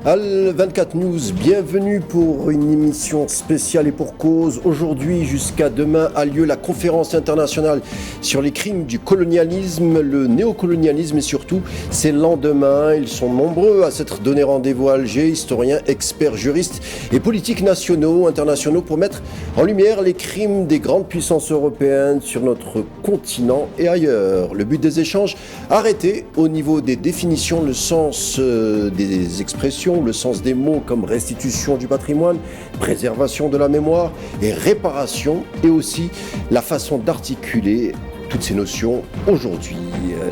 Al24 News, bienvenue pour une émission spéciale et pour cause. Aujourd'hui jusqu'à demain a lieu la conférence internationale sur les crimes du colonialisme, le néocolonialisme et surtout ses lendemains. Ils sont nombreux à s'être donné rendez-vous à Alger, historiens, experts, juristes et politiques nationaux, internationaux pour mettre en lumière les crimes des grandes puissances européennes sur notre continent et ailleurs. Le but des échanges, arrêter au niveau des définitions le sens des expressions, le sens des mots comme restitution du patrimoine, préservation de la mémoire et réparation, et aussi la façon d'articuler toutes ces notions aujourd'hui.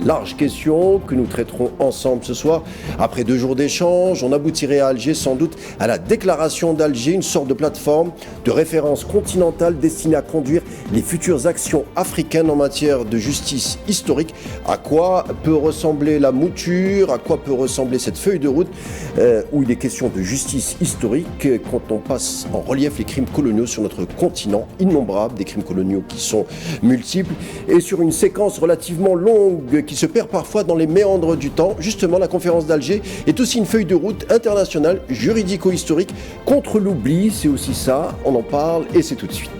Large question que nous traiterons ensemble ce soir. Après 2 jours d'échange, on aboutirait à Alger sans doute à la déclaration d'Alger, une sorte de plateforme de référence continentale destinée à conduire les futures actions africaines en matière de justice historique. À quoi peut ressembler la mouture, à quoi peut ressembler cette feuille de route où il est question de justice historique quand on passe en relief les crimes coloniaux sur notre continent, innombrables, des crimes coloniaux qui sont multiples et sur une séquence relativement longue qui se perd parfois dans les méandres du temps. Justement, la conférence d'Alger est aussi une feuille de route internationale juridico-historique contre l'oubli. C'est aussi ça, on en parle et c'est tout de suite.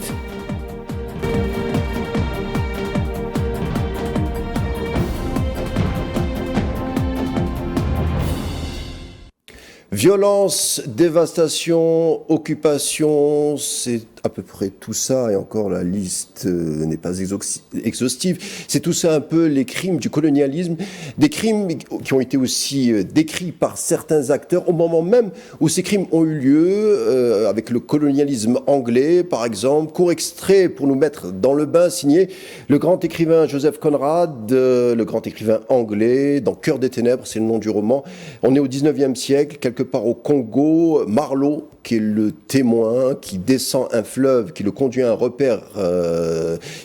Violence, dévastation, occupation, c'est à peu près tout ça, et encore la liste n'est pas exhaustive. C'est tout ça un peu les crimes du colonialisme, des crimes qui ont été aussi décrits par certains acteurs au moment même où ces crimes ont eu lieu, avec le colonialisme anglais par exemple. Court extrait pour nous mettre dans le bain, signé le grand écrivain Joseph Conrad, le grand écrivain anglais, dans Cœur des ténèbres, c'est le nom du roman. On est au 19e siècle, quelque part au Congo. Marlowe, qui est le témoin, qui descend un fleuve, qui le conduit à un repère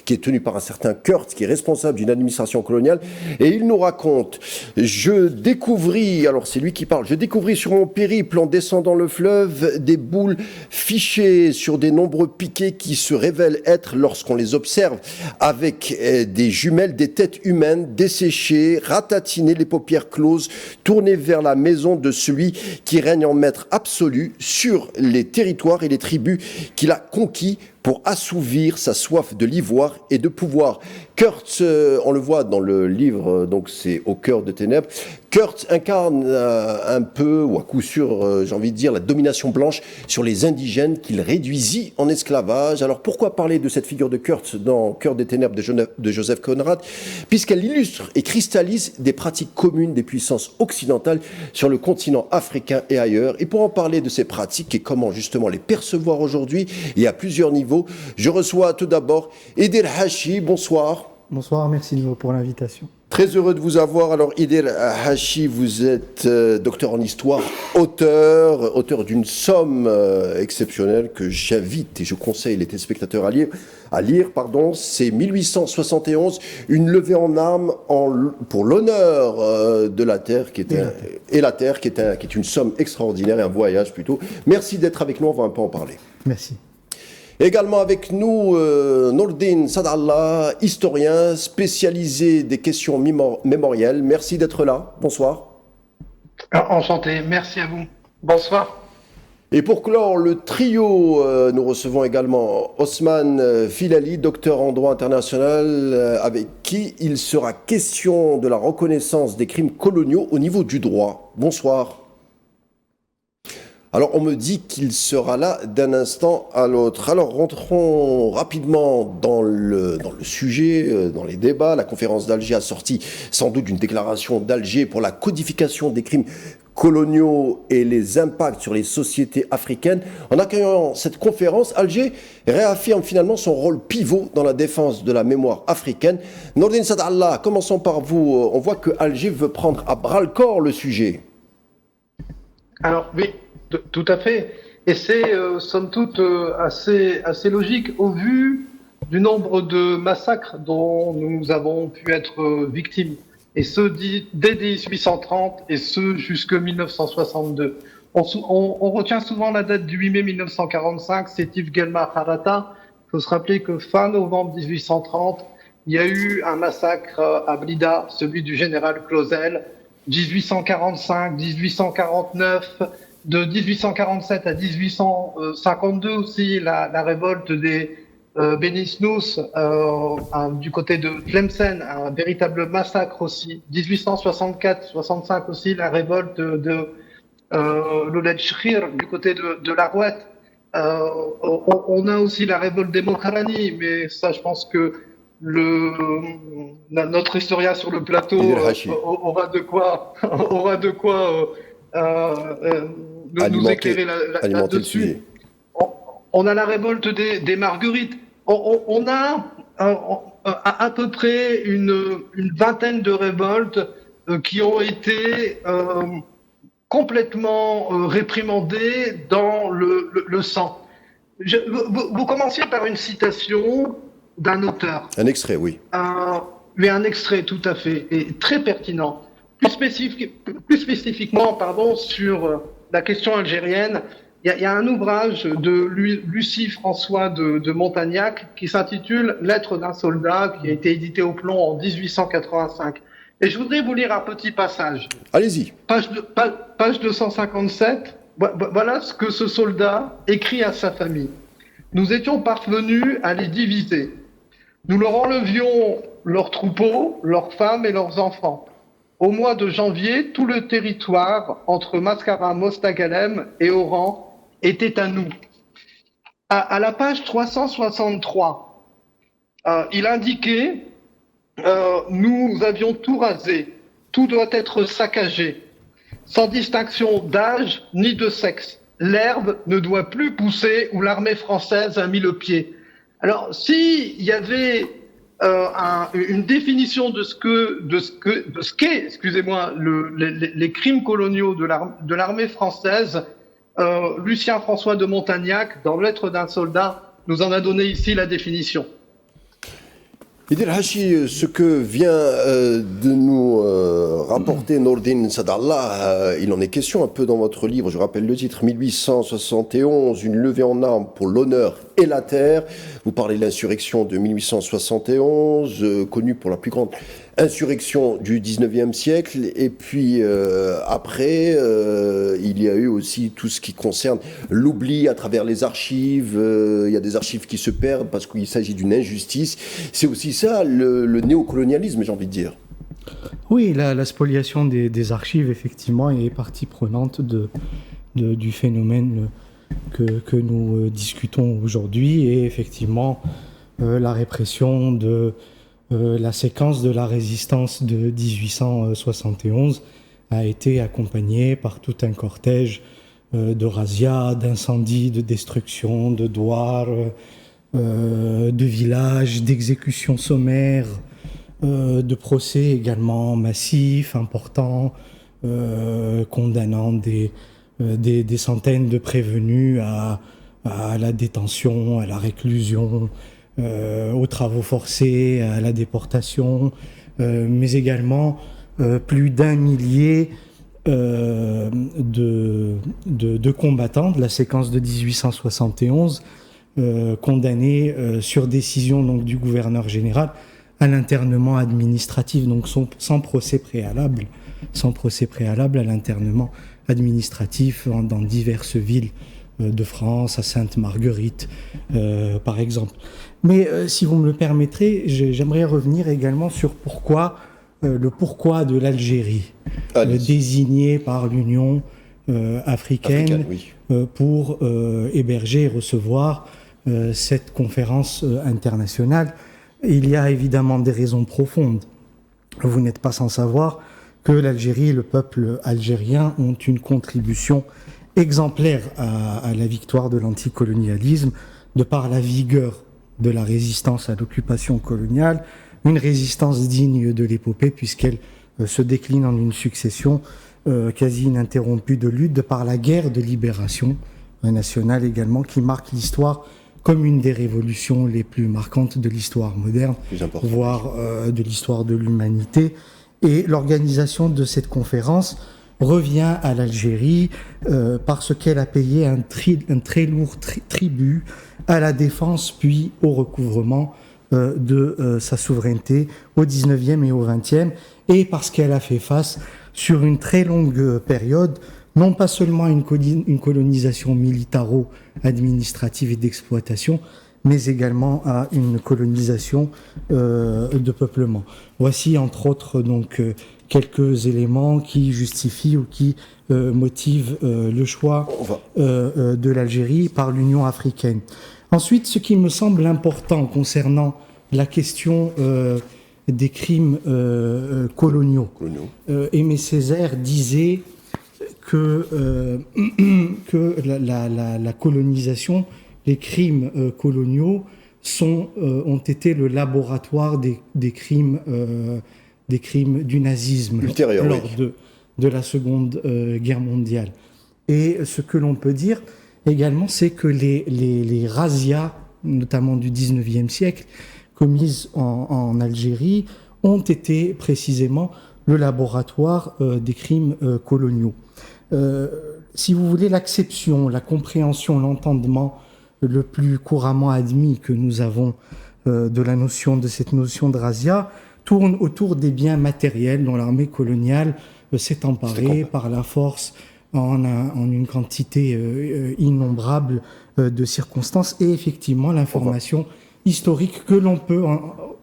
qui est tenu par un certain Kurtz, qui est responsable d'une administration coloniale, et il nous raconte: je découvris, alors c'est lui qui parle, je découvris sur mon périple en descendant le fleuve des boules fichées sur des nombreux piquets qui se révèlent être, lorsqu'on les observe avec des jumelles, des têtes humaines desséchées, ratatinées, les paupières closes, tournées vers la maison de celui qui règne en maître absolu sur les territoires et les tribus qu'il a conquis pour assouvir sa soif de l'ivoire et de pouvoir. Kurtz, on le voit dans le livre, donc c'est Au cœur des ténèbres, Kurtz incarne un peu, ou à coup sûr, j'ai envie de dire, la domination blanche sur les indigènes qu'il réduisit en esclavage. Alors pourquoi parler de cette figure de Kurtz dans Cœur des ténèbres de Joseph Conrad? Puisqu'elle illustre et cristallise des pratiques communes des puissances occidentales sur le continent africain et ailleurs. Et pour en parler de ces pratiques et comment justement les percevoir aujourd'hui et à plusieurs niveaux, je reçois tout d'abord Idil Hachi. Bonsoir. Bonsoir, merci pour l'invitation. Très heureux de vous avoir. Alors Idil Hachi, vous êtes docteur en histoire, auteur d'une somme exceptionnelle que j'invite et je conseille les téléspectateurs à lire. C'est 1871, une levée en armes pour l'honneur de la Terre, qui est une somme extraordinaire et un voyage plutôt. Merci d'être avec nous, on va un peu en parler. Merci. Également avec nous, Nourdine Sadallah, historien spécialisé des questions mémorielles. Merci d'être là. Bonsoir. Enchanté, merci à vous. Bonsoir. Et pour clore le trio, nous recevons également Osman Filali, docteur en droit international, avec qui il sera question de la reconnaissance des crimes coloniaux au niveau du droit. Bonsoir. Alors, on me dit qu'il sera là d'un instant à l'autre. Alors, rentrons rapidement dans le sujet, dans les débats. La conférence d'Alger a sorti sans doute une déclaration d'Alger pour la codification des crimes coloniaux et les impacts sur les sociétés africaines. En accueillant cette conférence, Alger réaffirme finalement son rôle pivot dans la défense de la mémoire africaine. Nourdine Sadallah, commençons par vous. On voit que Alger veut prendre à bras-le-corps le sujet. Alors, oui. Tout à fait. Et c'est, somme toute, assez logique au vu du nombre de massacres dont nous avons pu être victimes. Et ce, dès 1830 et ce, jusque 1962. On retient souvent la date du 8 mai 1945, c'est Yves Gelma Harata. Il faut se rappeler que fin novembre 1830, il y a eu un massacre à Blida, celui du général Clausel. 1845, 1849... de 1847 à 1852 aussi, la révolte des Bénisnous du côté de Tlemcen, un véritable massacre aussi. 1864-65 aussi, la révolte de l'Ouled Chkhir du côté de l'Arouette. On a aussi la révolte des Mokharani, mais ça, je pense que notre historien sur le plateau aura de quoi nous éclairer là-dessus. On a la révolte des Marguerites. On a à peu près une vingtaine de révoltes qui ont été complètement réprimandées dans le sang. Vous commenciez par une citation d'un auteur. Un extrait, oui. Mais un extrait, tout à fait, et très pertinent. Plus spécifiquement, sur la question algérienne, il y a un ouvrage de Lucie François de Montagnac qui s'intitule « Lettre d'un soldat » qui a été édité au Plomb en 1885. Et je voudrais vous lire un petit passage. Allez-y. Page 257. Voilà ce que ce soldat écrit à sa famille. « Nous étions parvenus à les diviser. Nous leur enlevions leurs troupeaux, leurs femmes et leurs enfants. Au mois de janvier, tout le territoire entre Mascara, Mostagalem et Oran était à nous. » À la page 363, il indiquait nous avions tout rasé, tout doit être saccagé, sans distinction d'âge ni de sexe. L'herbe ne doit plus pousser où l'armée française a mis le pied. Alors, s'il y avait une définition de ce qu'est, excusez-moi, les crimes coloniaux de l'armée française, Lucien François de Montagnac, dans Lettre d'un soldat, nous en a donné ici la définition. Idil Hachi, ce que vient de nous rapporter Nordine Sadallah, il en est question un peu dans votre livre, je rappelle le titre, 1871, une levée en armes pour l'honneur et la terre. Vous parlez de l'insurrection de 1871, connue pour la plus grande insurrection du 19e siècle. Et puis après, il y a eu aussi tout ce qui concerne l'oubli à travers les archives. Il y a des archives qui se perdent parce qu'il s'agit d'une injustice. C'est aussi ça, le néocolonialisme, j'ai envie de dire. Oui, la spoliation des archives, effectivement, est partie prenante du phénomène que nous discutons aujourd'hui. Et effectivement, la répression de la séquence de la résistance de 1871 a été accompagnée par tout un cortège de razzias, d'incendies, de destructions, de douars, de villages, d'exécutions sommaires, de procès également massifs, importants, condamnant des centaines de prévenus à la détention, à la réclusion, aux travaux forcés, à la déportation, mais également plus d'1 millier de combattants de la séquence de 1871 condamnés sur décision donc du gouverneur général à l'internement administratif, donc sans procès préalable à l'internement administratif dans diverses villes de France, à Sainte-Marguerite par exemple. Mais si vous me le permettrez, j'aimerais revenir également sur le pourquoi de l'Algérie, désigné par l'Union africaine oui. Pour héberger et recevoir cette conférence internationale. Il y a évidemment des raisons profondes. Vous n'êtes pas sans savoir que l'Algérie et le peuple algérien ont une contribution exemplaire à la victoire de l'anticolonialisme, de par la vigueur de la résistance à l'occupation coloniale, une résistance digne de l'épopée puisqu'elle se décline en une succession quasi ininterrompue de luttes, de par la guerre de libération nationale également, qui marque l'histoire comme une des révolutions les plus marquantes de l'histoire moderne, voire de l'histoire de l'humanité. Et l'organisation de cette conférence revient à l'Algérie parce qu'elle a payé un très lourd tribut à la défense puis au recouvrement de sa souveraineté au 19e et au 20e, et parce qu'elle a fait face sur une très longue période non pas seulement à une colonisation militaro-administrative et d'exploitation, mais également à une colonisation de peuplement. Voici entre autres donc quelques éléments qui justifient ou qui motivent le choix de l'Algérie par l'Union africaine. Ensuite, ce qui me semble important concernant la question des crimes coloniaux. Aimé Césaire disait que la colonisation, les crimes coloniaux ont été le laboratoire des crimes du nazisme lors de la Seconde Guerre mondiale. Et ce que l'on peut dire également, c'est que les razzias, notamment du 19e siècle, commises en Algérie, ont été précisément le laboratoire des crimes coloniaux. Si vous voulez, l'acception, la compréhension, l'entendement le plus couramment admis que nous avons de cette notion de razzia tourne autour des biens matériels dont l'armée coloniale s'est emparée par la force en une quantité innombrable de circonstances et effectivement l'information historique que l'on peut...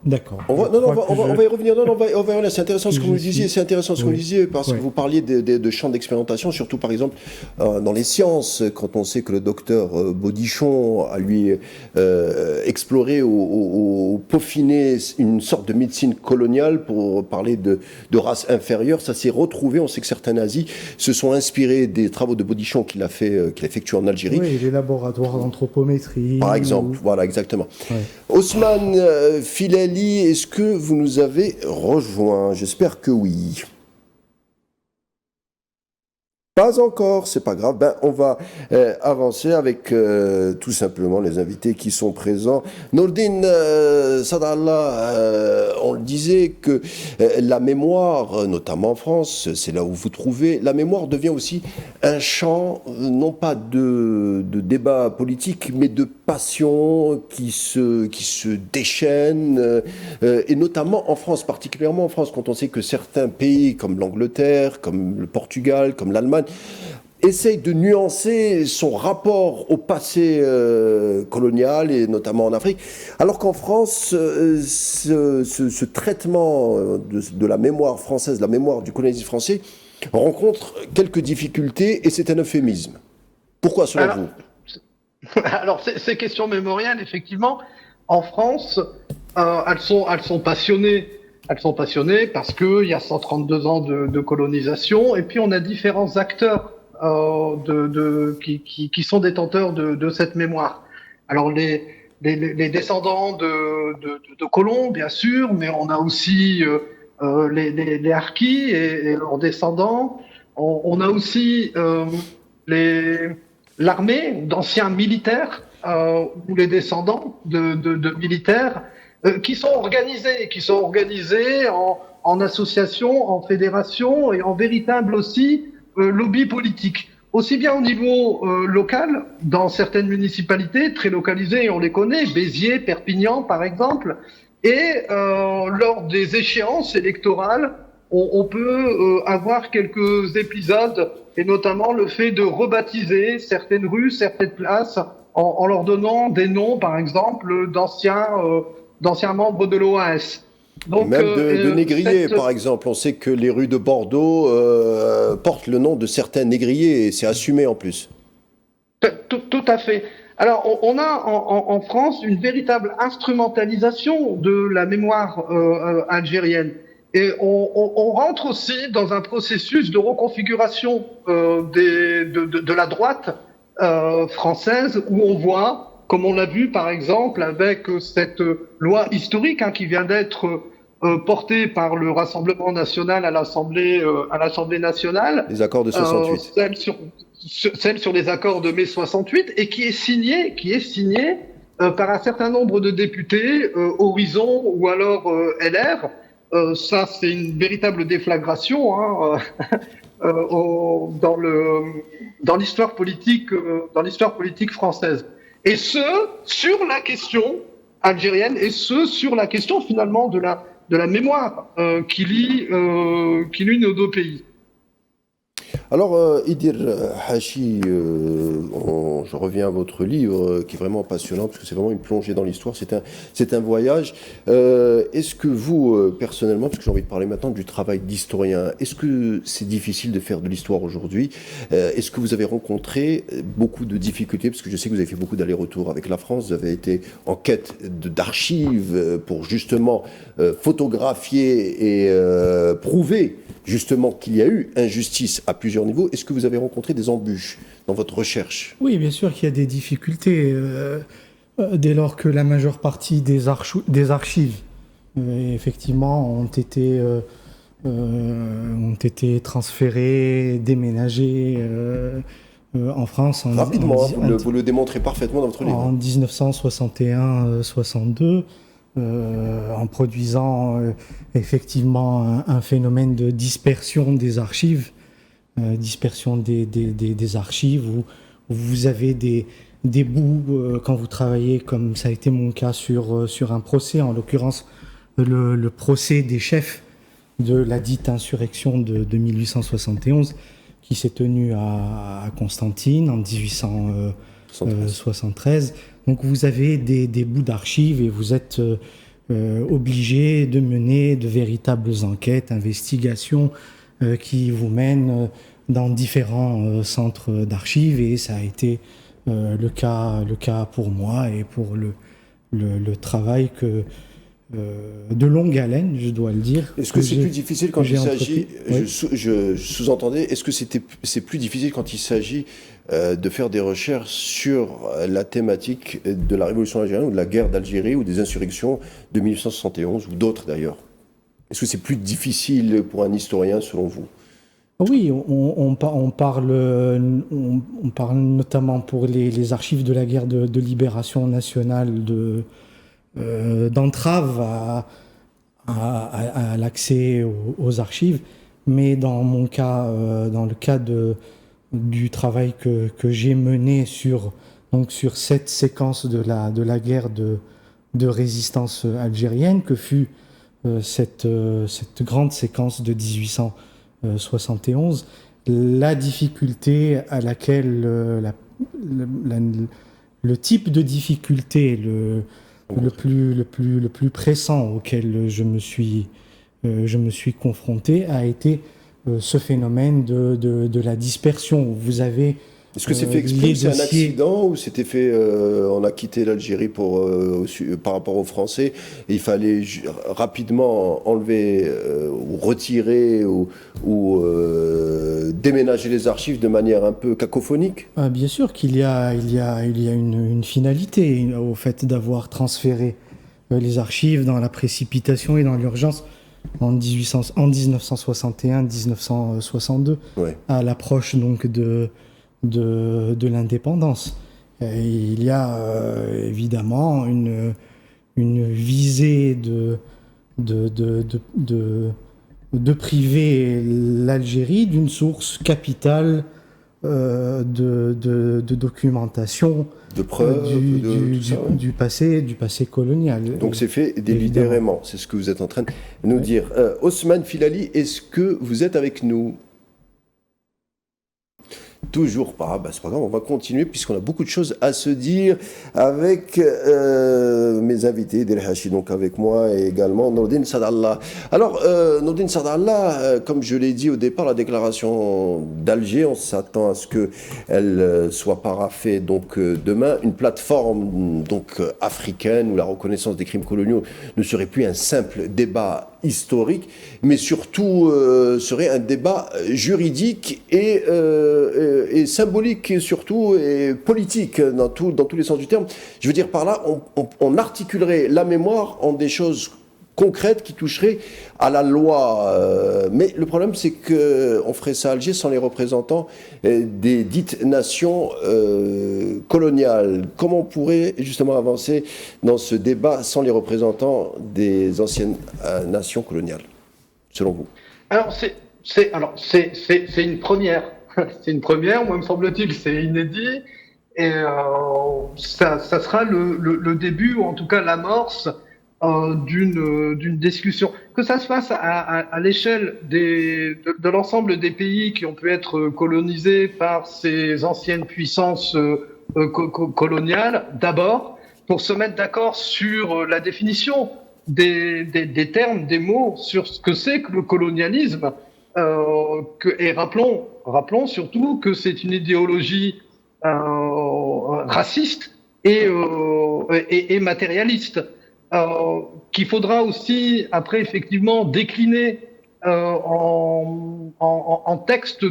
D'accord. On va y revenir. On va y revenir. C'est intéressant ce que vous disiez. C'est intéressant ce que vous disiez parce que vous parliez de champs d'expérimentation, surtout par exemple dans les sciences, quand on sait que le docteur Bodichon a lui exploré ou peaufiné une sorte de médecine coloniale pour parler de races inférieures. Ça s'est retrouvé. On sait que certains nazis se sont inspirés des travaux de Bodichon qu'il a effectué en Algérie. Oui, les laboratoires d'anthropométrie. Par exemple, voilà, exactement. Ouais. Ousmane Filali, est-ce que vous nous avez rejoints? J'espère que oui. Pas encore, c'est pas grave. On va avancer avec tout simplement les invités qui sont présents. Nourdine Sadallah, on le disait que la mémoire, notamment en France, c'est là où vous trouvez, la mémoire devient aussi un champ, non pas de débat politique, mais de passion qui se déchaînent, et notamment en France, particulièrement en France, quand on sait que certains pays comme l'Angleterre, comme le Portugal, comme l'Allemagne, essaye de nuancer son rapport au passé colonial, et notamment en Afrique, alors qu'en France, ce traitement de la mémoire française, la mémoire du colonialisme français, rencontre quelques difficultés, et c'est un euphémisme. Pourquoi, selon vous? Alors, ces questions mémorielles, effectivement, en France, elles sont passionnées. Elles sont passionnées parce qu'il y a 132 ans de colonisation, et puis on a différents acteurs qui sont détenteurs de cette mémoire. Alors les descendants de colons, bien sûr, mais on a aussi les harkis et leurs descendants. On a aussi l'armée d'anciens militaires ou les descendants de militaires qui sont organisés en associations, en fédérations et en véritable aussi lobby politique. Aussi bien au niveau local, dans certaines municipalités très localisées, on les connaît, Béziers, Perpignan par exemple, et lors des échéances électorales, on peut avoir quelques épisodes, et notamment le fait de rebaptiser certaines rues, certaines places, en leur donnant des noms, par exemple, d'anciens membres de l'OAS. Donc, même de négriers, par exemple. On sait que les rues de Bordeaux portent le nom de certains négriers, et c'est assumé en plus. Tout à fait. Alors, on a en France une véritable instrumentalisation de la mémoire algérienne. Et on rentre aussi dans un processus de reconfiguration de la droite française, où on voit, comme on l'a vu par exemple avec cette loi historique qui vient d'être portée par le Rassemblement national à l'Assemblée nationale. Les accords de 68. Celle sur les accords de mai 68, et qui est signée par un certain nombre de députés, Horizon ou alors LR. Ça, c'est une véritable déflagration dans l'histoire politique française. Et ce, sur la question algérienne, et ce, sur la question finalement de la mémoire qui lie nos deux pays. Alors, Idir Hachi, je reviens à votre livre qui est vraiment passionnant parce que c'est vraiment une plongée dans l'histoire, c'est un voyage. Est-ce que vous, personnellement, parce que j'ai envie de parler maintenant du travail d'historien, est-ce que c'est difficile de faire de l'histoire aujourd'hui? Est-ce que vous avez rencontré beaucoup de difficultés? Parce que je sais que vous avez fait beaucoup d'allers-retours avec la France, vous avez été en quête d'archives pour justement photographier et prouver justement qu'il y a eu injustice à plusieurs niveaux. Est-ce que vous avez rencontré des embûches dans votre recherche? Oui, bien sûr qu'il y a des difficultés dès lors que la majeure partie des archives effectivement ont été transférées, déménagées en France. Rapidement, vous le démontrez parfaitement dans votre livre. En 1961-62. En produisant effectivement un phénomène de dispersion des archives, des archives où vous avez des bouts quand vous travaillez, comme ça a été mon cas sur un procès, en l'occurrence le procès des chefs de la dite insurrection de 1871 qui s'est tenu à Constantine en 1873. Donc vous avez des bouts d'archives et vous êtes obligé de mener de véritables enquêtes, investigations qui vous mènent dans différents centres d'archives, et ça a été le cas pour moi et pour le travail de longue haleine, je dois le dire. Est-ce que c'est plus difficile quand il s'agit, oui. je sous-entendais, est-ce que c'est plus difficile quand il s'agit de faire des recherches sur la thématique de la révolution algérienne ou de la guerre d'Algérie ou des insurrections de 1871 ou d'autres d'ailleurs? Est-ce que c'est plus difficile pour un historien selon vous? Oui, on parle notamment pour les archives de la guerre de libération nationale d'entrave à l'accès aux archives, mais dans mon cas, dans le cas du travail que j'ai mené sur cette séquence de la guerre de résistance algérienne, que fut cette grande séquence de 1871, la difficulté à laquelle le type de difficulté le plus pressant auquel je me suis confronté a été ce phénomène de la dispersion. Vous avez est-ce que c'est fait exprès, c'est un accident, ou c'était fait, on a quitté l'Algérie par rapport aux Français, et il fallait rapidement enlever ou retirer ou déménager les archives de manière un peu cacophonique? Bien sûr qu'il y a une finalité au fait d'avoir transféré les archives dans la précipitation et dans l'urgence en 1961-1962, ouais. À l'approche donc de l'indépendance. Il y a évidemment une visée de priver l'Algérie d'une source capitale de documentation, de preuves, du passé colonial. Donc c'est fait délibérément, c'est ce que vous êtes en train de nous dire. Ousmane Filali, est-ce que vous êtes avec nous? Toujours pas, c'est pas grave, on va continuer puisqu'on a beaucoup de choses à se dire avec mes invités, Idir Hachi, donc avec moi, et également Nourdine Sadallah. Alors, Nourdine Sadallah, comme je l'ai dit au départ, la déclaration d'Alger, on s'attend à ce qu'elle soit paraphée donc demain, une plateforme donc africaine où la reconnaissance des crimes coloniaux ne serait plus un simple débat historique, mais surtout serait un débat juridique et symbolique surtout, et politique dans tous les sens du terme. Je veux dire par là, on articulerait la mémoire en des choses concrètes qui toucheraient à la loi. Mais le problème, c'est qu'on ferait ça à Alger sans les représentants des dites nations coloniales. Comment on pourrait justement avancer dans ce débat sans les représentants des anciennes nations coloniales, selon vous? Alors, c'est une première. C'est une première, moi me semble-t-il, c'est inédit, et ça sera le début, ou en tout cas l'amorce d'une discussion, que ça se fasse à l'échelle de l'ensemble des pays qui ont pu être colonisés par ces anciennes puissances coloniales, d'abord, pour se mettre d'accord sur la définition des termes, des mots, sur ce que c'est que le colonialisme. Et rappelons surtout que c'est une idéologie raciste et matérialiste, qu'il faudra aussi après effectivement décliner en texte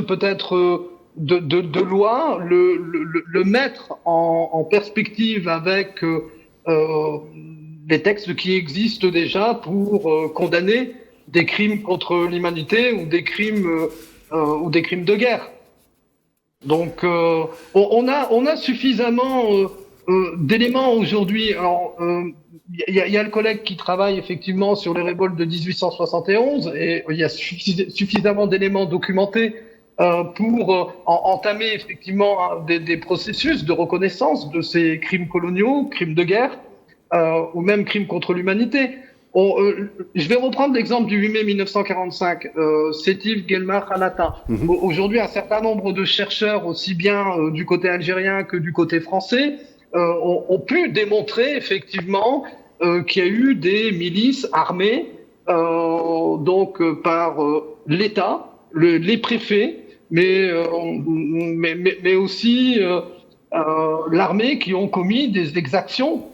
peut-être de loi, le mettre en perspective avec les textes qui existent déjà pour condamner des crimes contre l'humanité ou des crimes de guerre. Donc, on a suffisamment d'éléments aujourd'hui. Alors, il y a le collègue qui travaille effectivement sur les révoltes de 1871 et il y a suffisamment d'éléments documentés pour entamer effectivement des processus de reconnaissance de ces crimes coloniaux, crimes de guerre ou même crimes contre l'humanité. Je vais reprendre l'exemple du 8 mai 1945, Sétif Guelmar Khanata. Aujourd'hui, un certain nombre de chercheurs, aussi bien du côté algérien que du côté français, ont pu démontrer effectivement qu'il y a eu des milices armées par l'État, les préfets, mais aussi l'armée qui ont commis des exactions,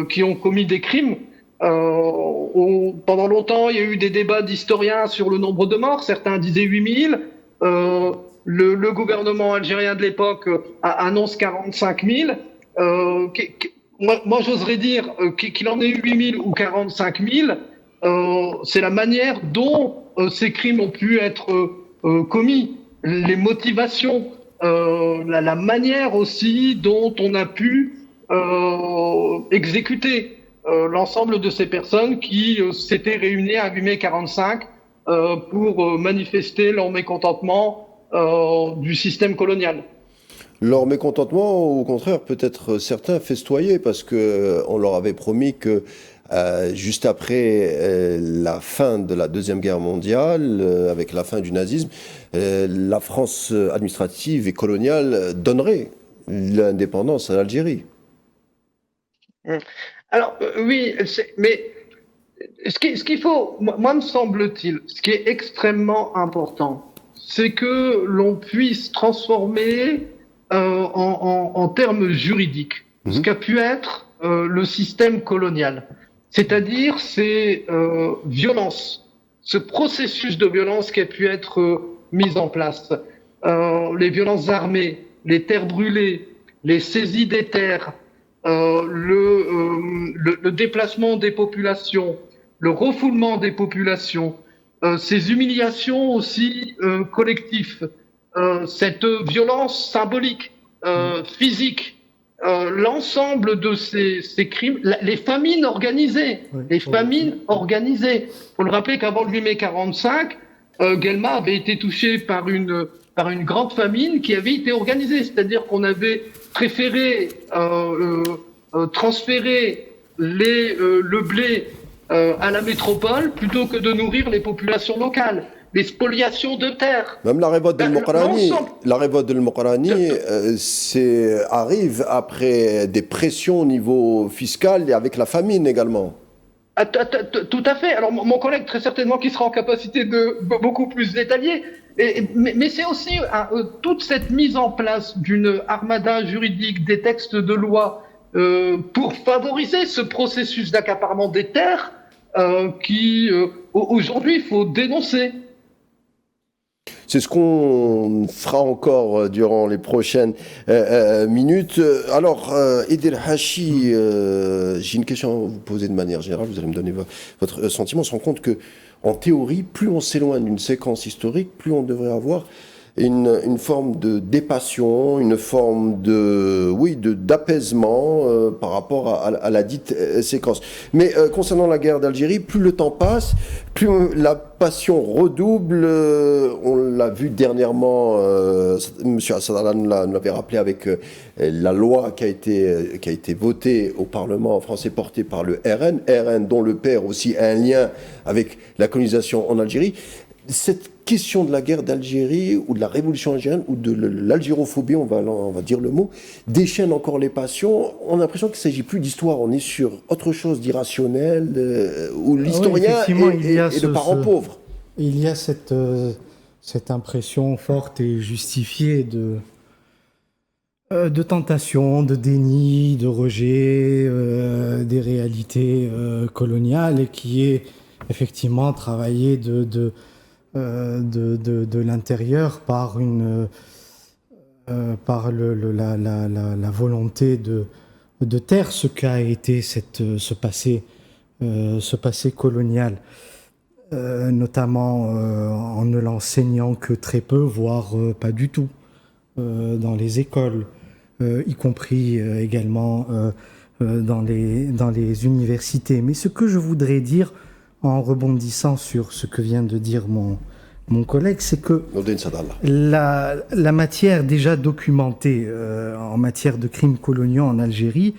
qui ont commis des crimes. Pendant longtemps, il y a eu des débats d'historiens sur le nombre de morts. Certains disaient 8000. Le gouvernement algérien de l'époque annonce 45 000. Moi, j'oserais dire qu'il en ait eu 8000 ou 45 000. C'est la manière dont ces crimes ont pu être commis, les motivations, la manière aussi dont on a pu exécuter l'ensemble de ces personnes qui s'étaient réunies à 8 mai 45 pour manifester leur mécontentement du système colonial. Leur mécontentement, au contraire, peut-être certains festoyaient parce que on leur avait promis que juste après la fin de la Deuxième Guerre mondiale, avec la fin du nazisme, la France administrative et coloniale donnerait l'indépendance à l'Algérie. Alors, oui, mais ce qu'il faut, moi me semble-t-il, ce qui est extrêmement important, c'est que l'on puisse transformer en termes juridiques ce qu'a pu être le système colonial. C'est-à-dire ces violences, ce processus de violence qui a pu être mis en place, les violences armées, les terres brûlées, les saisies des terres, le déplacement des populations, le refoulement des populations, ces humiliations aussi collectives, cette violence symbolique, physique, l'ensemble de ces crimes, les famines organisées, Il faut le rappeler qu'avant le 8 mai 45, Guelma avait été touché par une grande famine qui avait été organisée, c'est-à-dire qu'on avait préféré transférer le blé à la métropole plutôt que de nourrir les populations locales. Les spoliations de terres. Même la révolte de Mokrani arrive après des pressions au niveau fiscal et avec la famine également. Tout à fait. Alors mon collègue très certainement qui sera en capacité de beaucoup plus détailler. Mais c'est aussi toute cette mise en place d'une armada juridique, des textes de loi pour favoriser ce processus d'accaparement des terres qui aujourd'hui il faut dénoncer. C'est ce qu'on fera encore durant les prochaines minutes. Alors, Edel Hachi, j'ai une question à vous poser de manière générale. Vous allez me donner votre sentiment. On se rend compte que, en théorie, plus on s'éloigne d'une séquence historique, plus on devrait avoir une forme de dépassion, une forme d'apaisement par rapport à la dite séquence. Mais concernant la guerre d'Algérie, plus le temps passe, plus la passion redouble. On l'a vu dernièrement, M. Assadallah nous l'avait rappelé avec la loi qui a été votée au Parlement français portée par le RN dont le père aussi a un lien avec la colonisation en Algérie. Cette question de la guerre d'Algérie ou de la révolution algérienne ou de l'algérophobie, on va dire le mot, déchaîne encore les passions. On a l'impression qu'il ne s'agit plus d'histoire, on est sur autre chose d'irrationnel, où l'historien est le parent pauvre. Il y a cette impression forte et justifiée de tentation, de déni, de rejet des réalités coloniales et qui est effectivement travaillée de l'intérieur par la volonté de taire ce qu'a été ce passé colonial, notamment en ne l'enseignant que très peu, voire pas du tout, dans les écoles, y compris également dans les universités. Mais ce que je voudrais dire, en rebondissant sur ce que vient de dire mon collègue, c'est que la matière déjà documentée en matière de crimes coloniaux en Algérie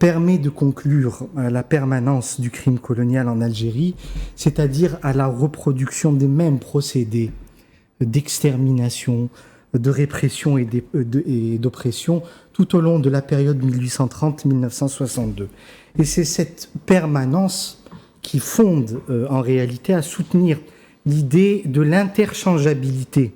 permet de conclure à la permanence du crime colonial en Algérie, c'est-à-dire à la reproduction des mêmes procédés d'extermination, de répression et d'oppression tout au long de la période 1830-1962. Et c'est cette permanence qui fonde en réalité à soutenir l'idée de l'interchangeabilité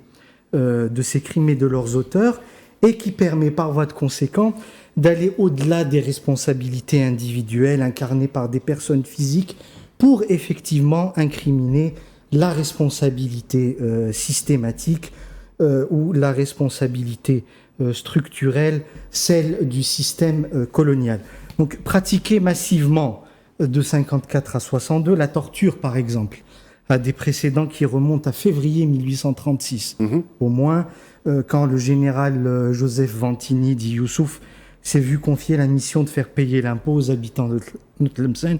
de ces crimes et de leurs auteurs, et qui permet par voie de conséquent d'aller au-delà des responsabilités individuelles incarnées par des personnes physiques pour effectivement incriminer la responsabilité systématique ou la responsabilité structurelle, celle du système colonial. Donc pratiquer massivement de 54 à 62, la torture par exemple, a des précédents qui remontent à février 1836, au moins, quand le général Joseph Vantini, dit Youssouf, s'est vu confier la mission de faire payer l'impôt aux habitants de Tlemcen.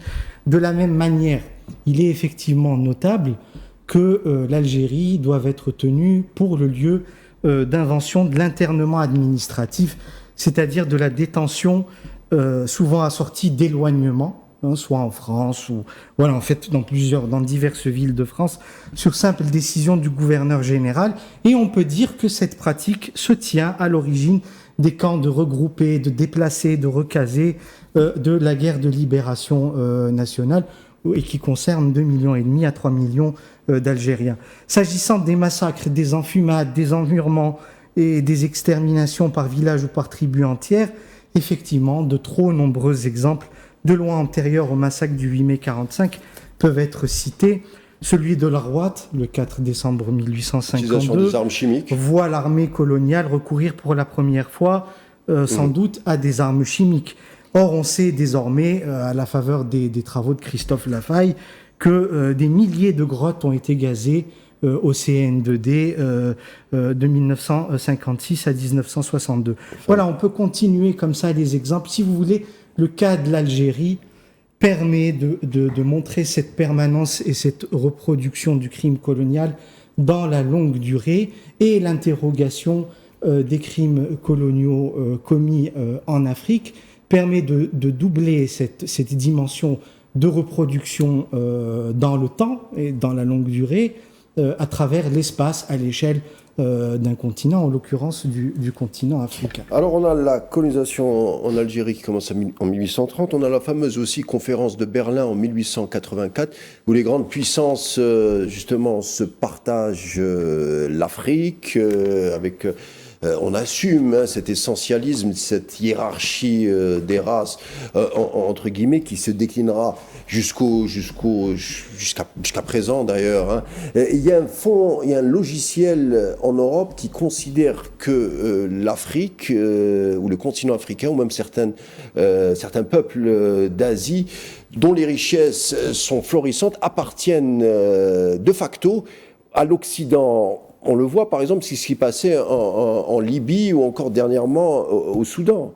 De la même manière, il est effectivement notable que l'Algérie doit être tenue pour le lieu d'invention de l'internement administratif, c'est-à-dire de la détention souvent assortie d'éloignement, soit en France ou voilà, en fait dans diverses villes de France, sur simple décision du gouverneur général. Et on peut dire que cette pratique se tient à l'origine des camps de regroupés, de déplacés, de recasés de la guerre de libération nationale, et qui concerne 2,5 millions à 3 millions d'Algériens. S'agissant des massacres, des enfumades, des emmurements et des exterminations par village ou par tribu entière, effectivement, de trop nombreux exemples de lois antérieures au massacre du 8 mai 1945 peuvent être cités. Celui de Larouat, le 4 décembre 1852, des armes chimiques, voit l'armée coloniale recourir pour la première fois, sans doute, à des armes chimiques. Or, on sait désormais, à la faveur des travaux de Christophe Lafaille, que des milliers de grottes ont été gazées au CN2D de 1956 à 1962. Voilà, on peut continuer comme ça les exemples. Si vous voulez, le cas de l'Algérie permet de montrer cette permanence et cette reproduction du crime colonial dans la longue durée, et l'interrogation des crimes coloniaux commis en Afrique permet de doubler cette dimension de reproduction dans le temps et dans la longue durée à travers l'espace à l'échelle d'un continent, en l'occurrence du continent africain. Alors on a la colonisation en Algérie qui commence en 1830, on a la fameuse aussi conférence de Berlin en 1884, où les grandes puissances justement se partagent l'Afrique avec... on assume cet essentialisme, cette hiérarchie des races, entre guillemets, qui se déclinera jusqu'à présent d'ailleurs. Il y a un logiciel en Europe qui considère que l'Afrique, ou le continent africain, ou même certains peuples d'Asie, dont les richesses sont florissantes, appartiennent de facto à l'Occident on le voit par exemple, ce qui passait en Libye ou encore dernièrement au Soudan.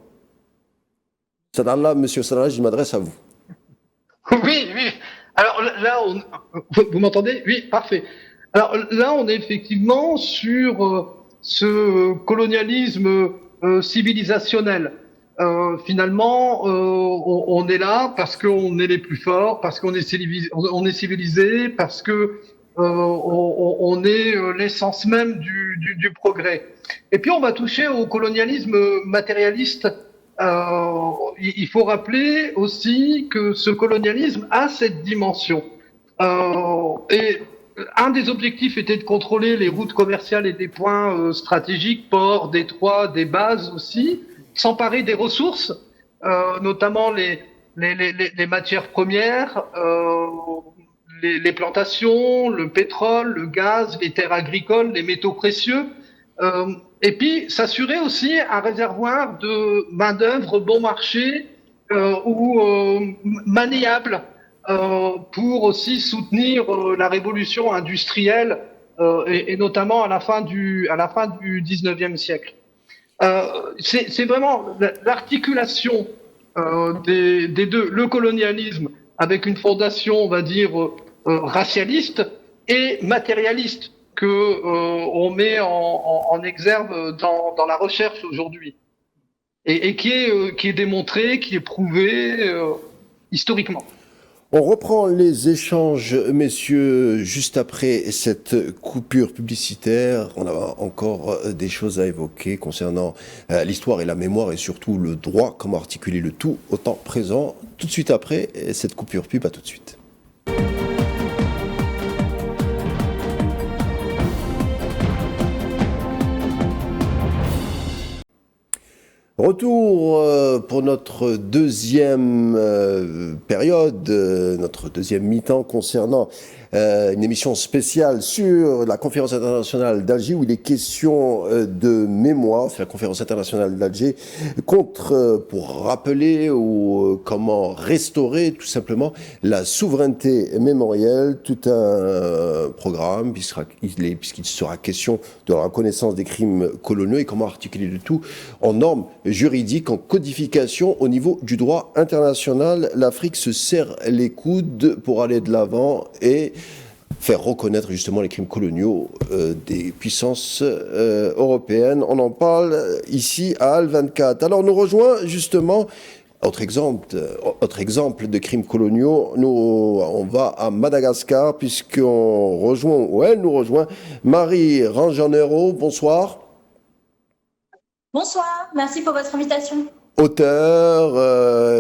Sadallah, monsieur Sadallah, je m'adresse à vous. Oui, oui. Alors là, vous m'entendez? Oui, parfait. Alors là, on est effectivement sur ce colonialisme civilisationnel. Finalement, on est là parce qu'on est les plus forts, parce qu'on est civilisé, parce que on est l'essence même du progrès. Et puis on va toucher au colonialisme matérialiste. Il faut rappeler aussi que ce colonialisme a cette dimension. Et un des objectifs était de contrôler les routes commerciales et des points stratégiques, ports, détroits, des bases aussi, s'emparer des ressources, notamment les matières premières, les plantations, le pétrole, le gaz, les terres agricoles, les métaux précieux, et puis s'assurer aussi un réservoir de main-d'œuvre bon marché ou maniable pour aussi soutenir la révolution industrielle et notamment à la fin du 19e siècle. C'est vraiment l'articulation des deux, le colonialisme avec une fondation, on va dire, racialiste et matérialiste que on met en exergue dans la recherche aujourd'hui et qui est démontré, qui est prouvé historiquement. On reprend les échanges, messieurs, juste après cette coupure publicitaire. On a encore des choses à évoquer concernant l'histoire et la mémoire et surtout le droit, comment articuler le tout au temps présent. Tout de suite après cette coupure pub, à tout de suite. Retour pour notre deuxième période, notre deuxième mi-temps concernant une émission spéciale sur la conférence internationale d'Alger où il est question de mémoire. C'est la conférence internationale d'Alger pour rappeler ou comment restaurer tout simplement la souveraineté mémorielle. Tout un programme puisqu'il sera question de la reconnaissance des crimes coloniaux et comment articuler le tout en normes juridiques, en codification au niveau du droit international. L'Afrique se serre les coudes pour aller de l'avant et faire reconnaître justement les crimes coloniaux des puissances européennes. On en parle ici à Al24. Alors nous rejoint justement autre exemple de crimes coloniaux. On va à Madagascar elle nous rejoint Marie Ranjanero. Bonsoir. Bonsoir, merci pour votre invitation. Auteur,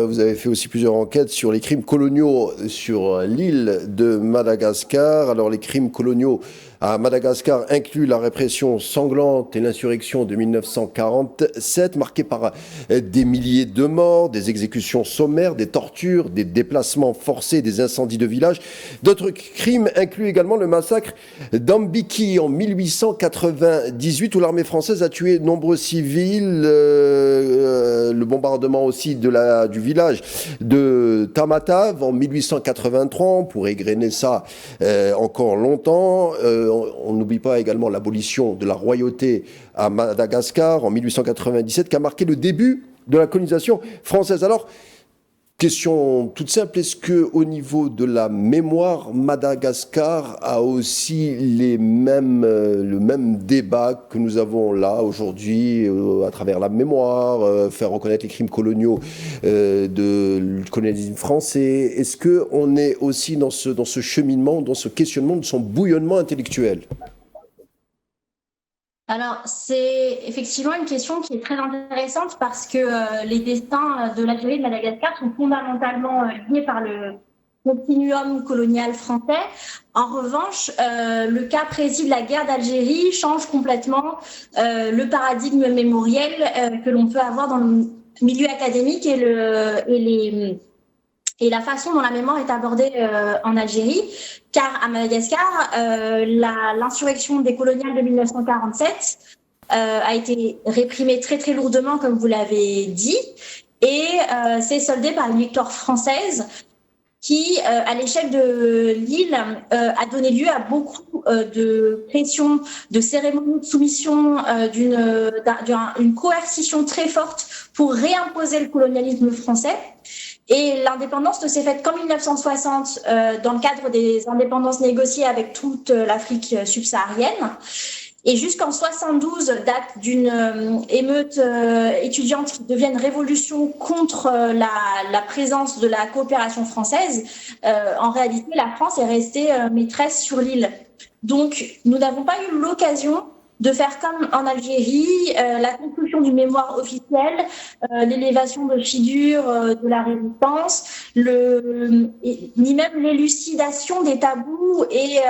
vous avez fait aussi plusieurs enquêtes sur les crimes coloniaux sur l'île de Madagascar. Alors les crimes coloniaux à Madagascar incluent la répression sanglante et l'insurrection de 1947, marquée par des milliers de morts, des exécutions sommaires, des tortures, des déplacements forcés, des incendies de villages. D'autres crimes incluent également le massacre d'Ambiki en 1898 où l'armée française a tué de nombreux civils, le bombardement aussi du village de Tamatave en 1883, on pourrait égrener ça encore longtemps. On n'oublie pas également l'abolition de la royauté à Madagascar en 1897 qui a marqué le début de la colonisation française. Alors, question toute simple, est-ce que au niveau de la mémoire, Madagascar a aussi le même débat que nous avons là aujourd'hui à travers la mémoire, faire reconnaître les crimes coloniaux du colonialisme français? Est-ce que on est aussi dans ce cheminement, dans ce questionnement de son bouillonnement intellectuel? Alors, c'est effectivement une question qui est très intéressante parce que les destins de l'Algérie et de Madagascar sont fondamentalement liés par le continuum colonial français. En revanche, le cas précis de la guerre d'Algérie change complètement le paradigme mémoriel que l'on peut avoir dans le milieu académique et la façon dont la mémoire est abordée en Algérie, car à Madagascar, l'insurrection des coloniales de 1947 a été réprimée très très lourdement, comme vous l'avez dit, et s'est soldée par une victoire française qui, à l'échelle de l'île, a donné lieu à beaucoup de pressions, de cérémonies de soumission, d'une coercition très forte pour réimposer le colonialisme français. Et l'indépendance ne s'est faite qu'en 1960 dans le cadre des indépendances négociées avec toute l'Afrique subsaharienne. Et jusqu'en 72, date d'une émeute étudiante qui devient une révolution contre la présence de la coopération française. En réalité, la France est restée maîtresse sur l'île. Donc, nous n'avons pas eu l'occasion de faire comme en Algérie, la construction du mémoire officiel, l'élévation de figures de la résistance, ni même l'élucidation des tabous et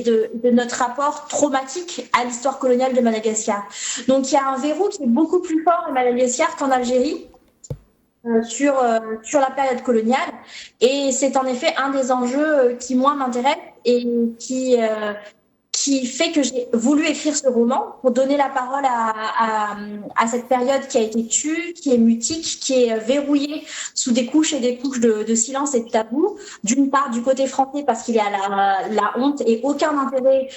de notre rapport traumatique à l'histoire coloniale de Madagascar. Donc il y a un verrou qui est beaucoup plus fort à Madagascar qu'en Algérie. Sur la période coloniale, et c'est en effet un des enjeux qui moi m'intéresse et qui fait que j'ai voulu écrire ce roman pour donner la parole à cette période qui a été tue, qui est mutique, qui est verrouillée sous des couches et des couches de silence et de tabou. D'une part, du côté français, parce qu'il y a la honte et aucun intérêt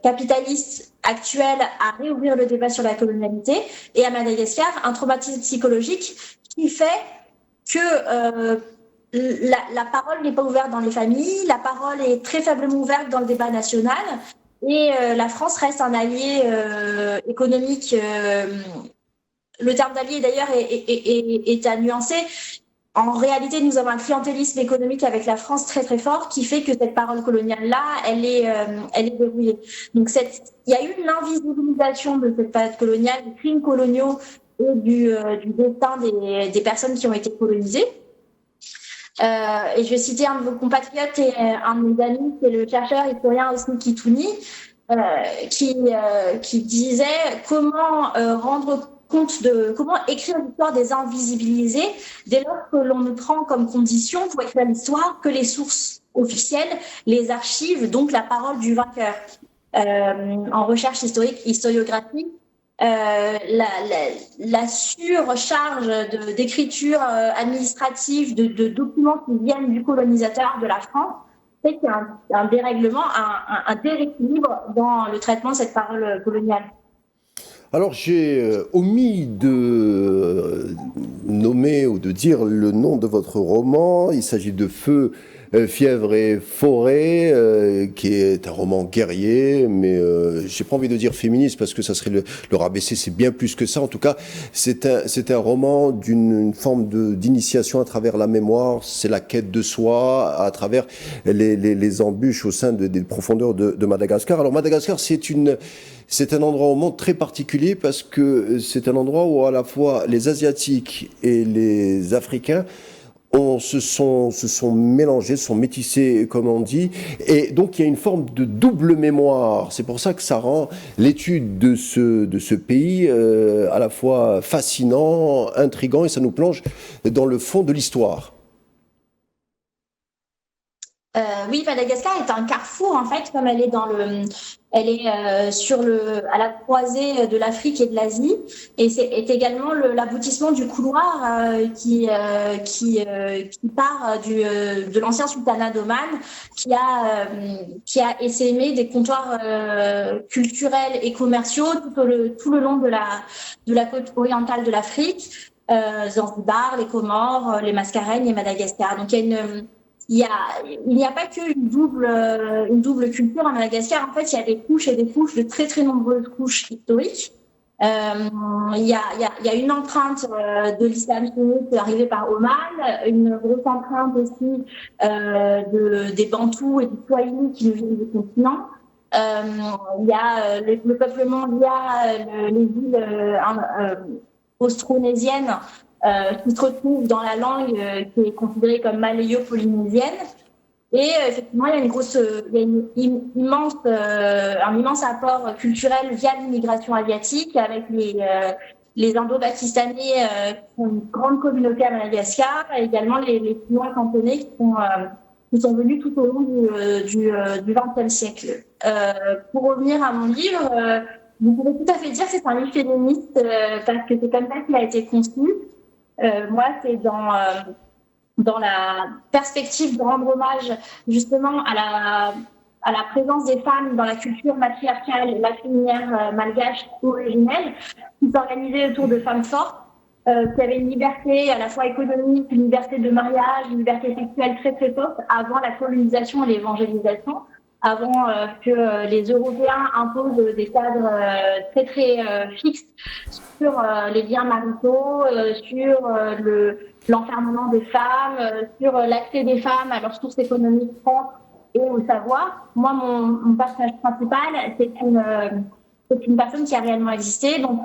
capitaliste actuel à réouvrir le débat sur la colonialité, et à Madagascar, un traumatisme psychologique qui fait que la parole n'est pas ouverte dans les familles, la parole est très faiblement ouverte dans le débat national, et la France reste un allié économique. Le terme d'allié, d'ailleurs, est à nuancer. En réalité, nous avons un clientélisme économique avec la France très très fort qui fait que cette parole coloniale-là, elle est verrouillée. Donc il y a eu une invisibilisation de cette période coloniale, des crimes coloniaux et du destin des personnes qui ont été colonisées. Et je vais citer un de vos compatriotes et un de mes amis, c'est le chercheur historien Osni Kitouni, qui disait comment rendre compte de comment écrire l'histoire des invisibilisés dès lors que l'on ne prend comme condition pour écrire l'histoire que les sources officielles, les archives, donc la parole du vainqueur. En recherche historiographique, la surcharge d'écriture administrative de documents qui viennent du colonisateur de la France fait qu'il y a un dérèglement, un déséquilibre dans le traitement de cette parole coloniale. Alors j'ai omis de nommer ou de dire le nom de votre roman. Il s'agit de Feu, Fièvre et Forêt, qui est un roman guerrier, mais j'ai pas envie de dire féministe parce que ça serait le rabaisser, c'est bien plus que ça. En tout cas, c'est un roman d'une forme d'initiation à travers la mémoire, c'est la quête de soi, à travers les embûches au sein des profondeurs de Madagascar. Alors Madagascar, c'est un endroit au monde très particulier parce que c'est un endroit où à la fois les Asiatiques et les Africains se sont mélangés, se sont métissés, comme on dit, et donc il y a une forme de double mémoire. C'est pour ça que ça rend l'étude de ce pays à la fois fascinant, intriguant, et ça nous plonge dans le fond de l'histoire. Oui, Madagascar est un carrefour en fait, comme elle est à la croisée de l'Afrique et de l'Asie, et est également l'aboutissement du couloir qui part de l'ancien sultanat d'Oman, qui a essaimé des comptoirs culturels et commerciaux tout le long de la côte orientale de l'Afrique, Zanzibar, les Comores, les Mascareignes et Madagascar. Donc il n'y a pas qu'une double culture à Madagascar. En fait, il y a des couches et des couches, de très très nombreuses couches historiques. Il y a une empreinte de l'islam sunnite arrivée par Oman, une grosse empreinte aussi des Bantous et des Swahili qui nous viennent du continent. Il y a le peuplement via les îles austronésiennes qui se retrouve dans la langue qui est considérée comme malayo-polynésienne. Et effectivement, il y a un immense apport culturel via l'immigration asiatique avec les Indo-Pakistanais qui ont une grande communauté à Madagascar, et également les Chinois cantonais qui sont venus tout au long du XXe siècle. Pour revenir à mon livre, vous pouvez tout à fait dire que c'est un livre féministe parce que c'est comme ça qu'il a été conçu. Moi, c'est dans la perspective de rendre hommage justement à la présence des femmes dans la culture matriarcale et matrilinéaire malgache originelle, qui s'organisait autour de femmes fortes, qui avaient une liberté à la fois économique, une liberté de mariage, une liberté sexuelle très très forte avant la colonisation et l'évangélisation, avant que les Européens imposent des cadres très très fixes sur les liens maritaux, sur l'enfermement des femmes, sur l'accès des femmes à leurs sources économiques propres et au savoir. Moi, mon personnage principal, c'est une personne qui a réellement existé, dont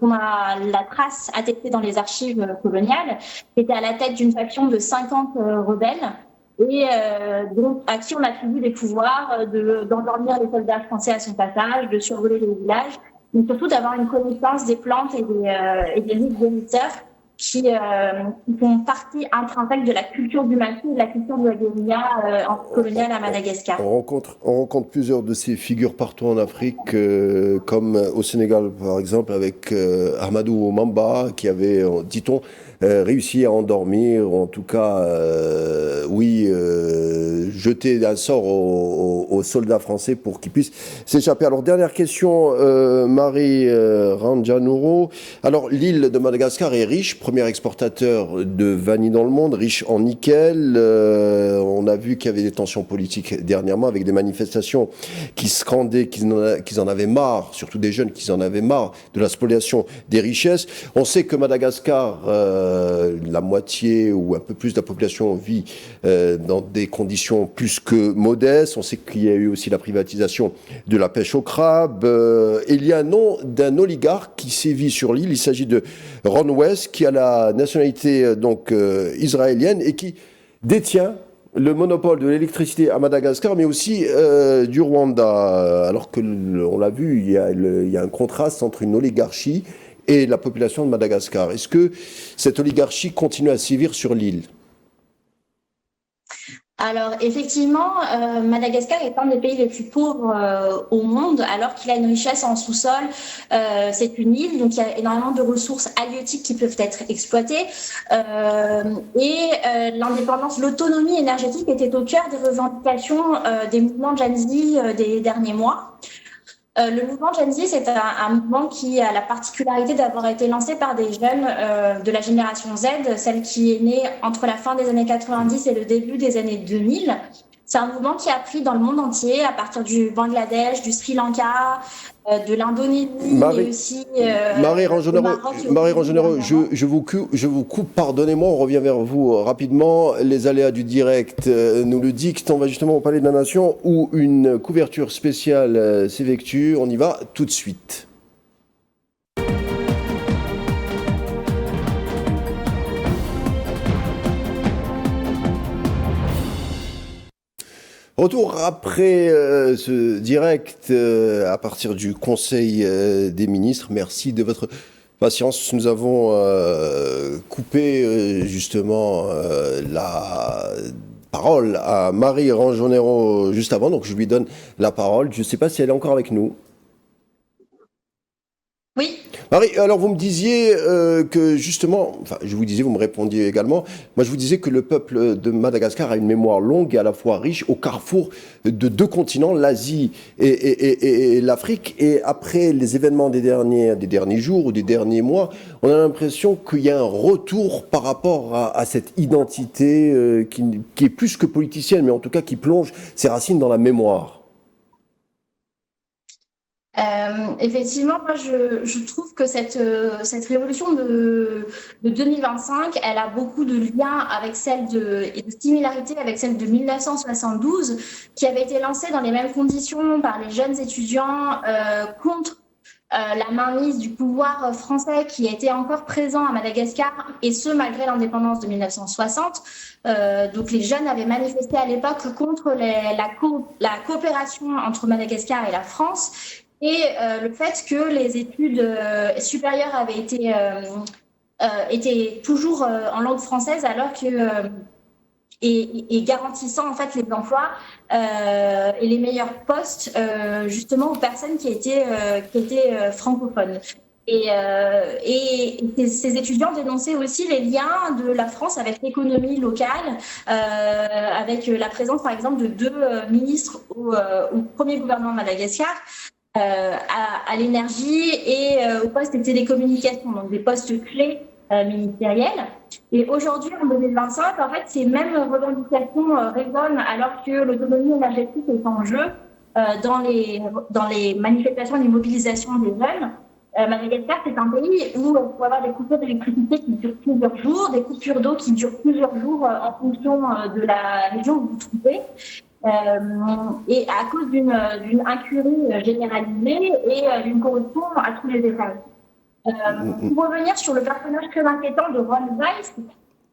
on a la trace attestée dans les archives coloniales, qui était à la tête d'une faction de 50 rebelles, et donc à qui on attribue des pouvoirs d'endormir les soldats français à son passage, de survoler les villages, mais surtout d'avoir une connaissance des plantes et des mythes guérisseurs qui font partie intrinsèque de la culture du maquis et de la culture de la guérilla coloniale à Madagascar. On rencontre plusieurs de ces figures partout en Afrique, comme au Sénégal par exemple avec Ahmadou Mamba, qui avait, dit-on, réussi à endormir, ou en tout cas, jeter un sort aux soldats français pour qu'ils puissent s'échapper. Alors, dernière question, Marie Ranjanoro. Alors, l'île de Madagascar est riche, premier exportateur de vanille dans le monde, riche en nickel. On a vu qu'il y avait des tensions politiques dernièrement avec des manifestations qui scandaient qu'ils en avaient marre, surtout des jeunes qui en avaient marre de la spoliation des richesses. On sait que Madagascar, la moitié ou un peu plus de la population vit dans des conditions plus que modestes. On sait qu'il y a eu aussi la privatisation de la pêche au crabe. Il y a un nom d'un oligarque qui sévit sur l'île. Il s'agit de Ron West, qui a la nationalité israélienne et qui détient le monopole de l'électricité à Madagascar, mais aussi du Rwanda. Alors que, on l'a vu, il y a un contraste entre une oligarchie et la population de Madagascar. Est-ce que cette oligarchie continue à sévir sur l'île ? Alors effectivement, Madagascar est un des pays les plus pauvres au monde, alors qu'il a une richesse en sous-sol. C'est une île, donc il y a énormément de ressources halieutiques qui peuvent être exploitées. L'indépendance, l'autonomie énergétique était au cœur des revendications des mouvements Gen Z des derniers mois. Le mouvement Gen Z, c'est un mouvement qui a la particularité d'avoir été lancé par des jeunes de la génération Z, celle qui est née entre la fin des années 90 et le début des années 2000. C'est un mouvement qui a pris dans le monde entier, à partir du Bangladesh, du Sri Lanka, de l'Indonésie, mais aussi Marie Ranjonero, je vous coupe, pardonnez-moi, on revient vers vous rapidement. Les aléas du direct nous le dictent. On va justement au Palais de la Nation où une couverture spéciale s'effectue. On y va tout de suite. Retour après ce direct à partir du Conseil des ministres. Merci de votre patience. Nous avons coupé justement la parole à Marie Ranjonero juste avant, donc je lui donne la parole. Je ne sais pas si elle est encore avec nous. Oui. Marie, alors vous me disiez que justement, enfin je vous disais, vous me répondiez également, moi je vous disais que le peuple de Madagascar a une mémoire longue et à la fois riche au carrefour de deux continents, l'Asie et l'Afrique. Et après les événements des derniers jours ou des derniers mois, on a l'impression qu'il y a un retour par rapport à cette identité qui est plus que politicienne, mais en tout cas qui plonge ses racines dans la mémoire. Effectivement, moi je trouve que cette révolution de 2025, elle a beaucoup de liens avec et de similarités avec celle de 1972, qui avait été lancée dans les mêmes conditions par les jeunes étudiants contre la mainmise du pouvoir français qui était encore présent à Madagascar, et ce malgré l'indépendance de 1960. Donc les jeunes avaient manifesté à l'époque contre la coopération entre Madagascar et la France. Et le fait que les études supérieures avaient étaient toujours en langue française, alors que et garantissant en fait les emplois et les meilleurs postes justement aux personnes qui étaient francophones. Ces étudiants dénonçaient aussi les liens de la France avec l'économie locale, avec la présence, par exemple, de 2 ministres au premier gouvernement de Madagascar, à l'énergie et au poste des télécommunications, donc des postes clés ministériels. Et aujourd'hui, en 2025, en fait, ces mêmes revendications résonnent alors que l'autonomie énergétique est en jeu dans les manifestations et les mobilisations des jeunes. Madagascar, c'est un pays où il faut avoir des coupures d'électricité qui durent plusieurs jours, des coupures d'eau qui durent plusieurs jours en fonction de la région où vous vous trouvez. Et à cause d'une incurie généralisée et d'une corruption à tous les étages. Pour revenir sur le personnage très inquiétant de Ron Weiss,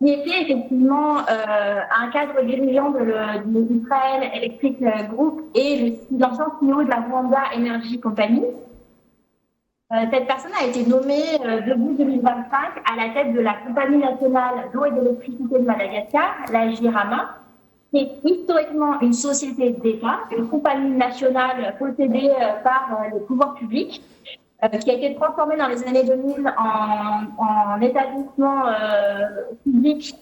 qui était effectivement un cadre dirigeant de l'Israel Electric Group et l'ancien CEO de la Rwanda Energy Company. Cette personne a été nommée début 2025 à la tête de la Compagnie nationale d'eau et d'électricité de Madagascar, la JIRAMA, qui est historiquement une société d'État, une compagnie nationale possédée par les pouvoirs publics, qui a été transformée dans les années 2000 en établissement public,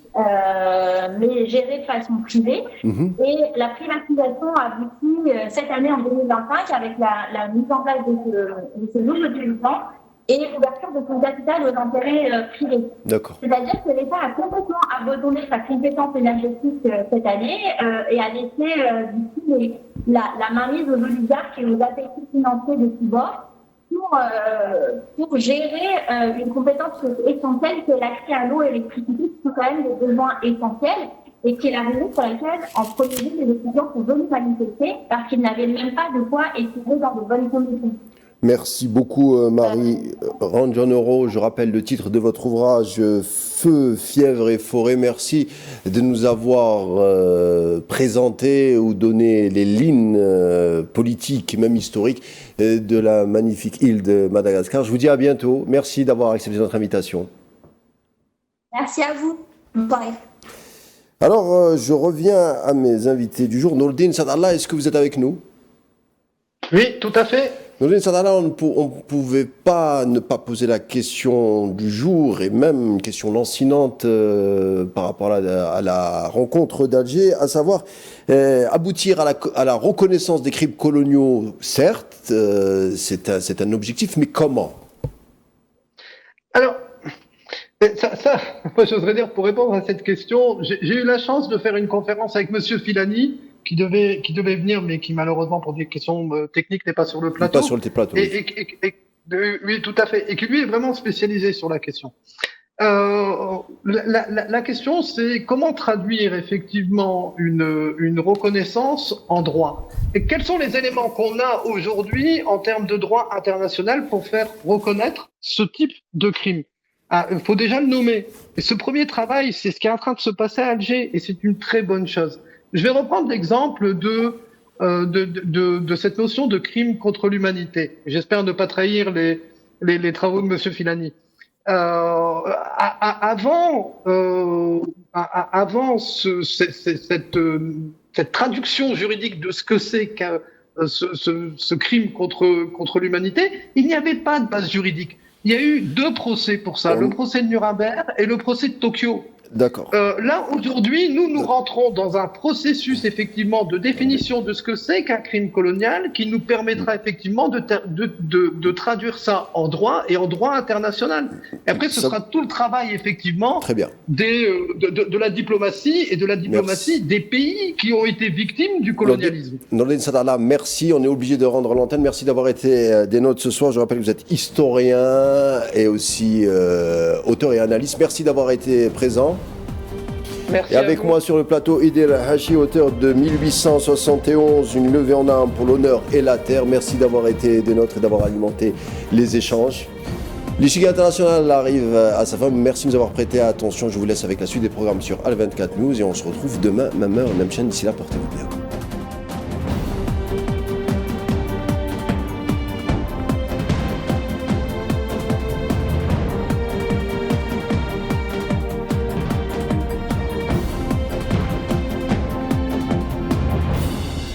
mais géré de façon privée. Et la privatisation a abouti cette année en 2025 avec la mise en place de ce nouveau dirigeant et l'ouverture de son capital aux intérêts privés. D'accord. C'est-à-dire que l'État a complètement abandonné sa compétence énergétique cette année et a laissé la mainmise aux oligarques et aux appétits financiers de tous bords pour gérer une compétence essentielle qui est l'accès à l'eau et à l'électricité, qui sont quand même des besoins essentiels et qui est la raison pour laquelle, en premier lieu, les étudiants sont venus manifester parce qu'ils n'avaient même pas de quoi étudier dans de bonnes conditions. Merci beaucoup Marie Rangianoro. Je rappelle le titre de votre ouvrage Feu, fièvre et forêt. Merci de nous avoir présenté ou donné les lignes politiques, même historiques, de la magnifique île de Madagascar. Je vous dis à bientôt. Merci d'avoir accepté notre invitation. Merci à vous. Bonne soirée. Alors, je reviens à mes invités du jour. Nourdine Sadallah, est-ce que vous êtes avec nous? Oui, tout à fait. Nourdine Sadallah, on ne pouvait pas ne pas poser la question du jour, et même une question lancinante par rapport à la rencontre d'Alger, à savoir aboutir à la reconnaissance des crimes coloniaux, certes, c'est un objectif, mais comment? Alors, moi j'oserais dire, pour répondre à cette question, j'ai eu la chance de faire une conférence avec Monsieur Filani, qui devait venir, mais qui malheureusement pour des questions techniques n'est pas sur le plateau. Pas sur le plateau. Oui, tout à fait. Et qui lui est vraiment spécialisé sur la question. La question, c'est comment traduire effectivement une reconnaissance en droit. Et quels sont les éléments qu'on a aujourd'hui en termes de droit international pour faire reconnaître ce type de crime? Il faut déjà le nommer. Et ce premier travail, c'est ce qui est en train de se passer à Alger, et c'est une très bonne chose. Je vais reprendre l'exemple de cette notion de crime contre l'humanité. J'espère ne pas trahir les travaux de Monsieur Filani. Avant cette traduction juridique de ce que c'est que ce crime contre l'humanité, il n'y avait pas de base juridique. Il y a eu 2 procès pour ça, le procès de Nuremberg et le procès de Tokyo. D'accord. Là, aujourd'hui, nous rentrons dans un processus, effectivement, de définition de ce que c'est qu'un crime colonial qui nous permettra, effectivement, de traduire ça en droit et en droit international. Et après, ce sera tout le travail, effectivement, très bien, de la diplomatie et de la diplomatie des pays qui ont été victimes du colonialisme. Nourdine Sadallah, merci. On est obligé de rendre l'antenne. Merci d'avoir été des nôtres ce soir. Je rappelle que vous êtes historien et aussi auteur et analyste. Merci d'avoir été présent. Merci. Et avec moi sur le plateau, Idil Hachi, auteur de 1871, Une levée en armes pour l'honneur et la terre. Merci d'avoir été des nôtres et d'avoir alimenté les échanges. L'Ichiga International arrive à sa fin. Merci de nous avoir prêté attention. Je vous laisse avec la suite des programmes sur Al24 News et on se retrouve demain, même heure, même chaîne. D'ici là, portez-vous bien.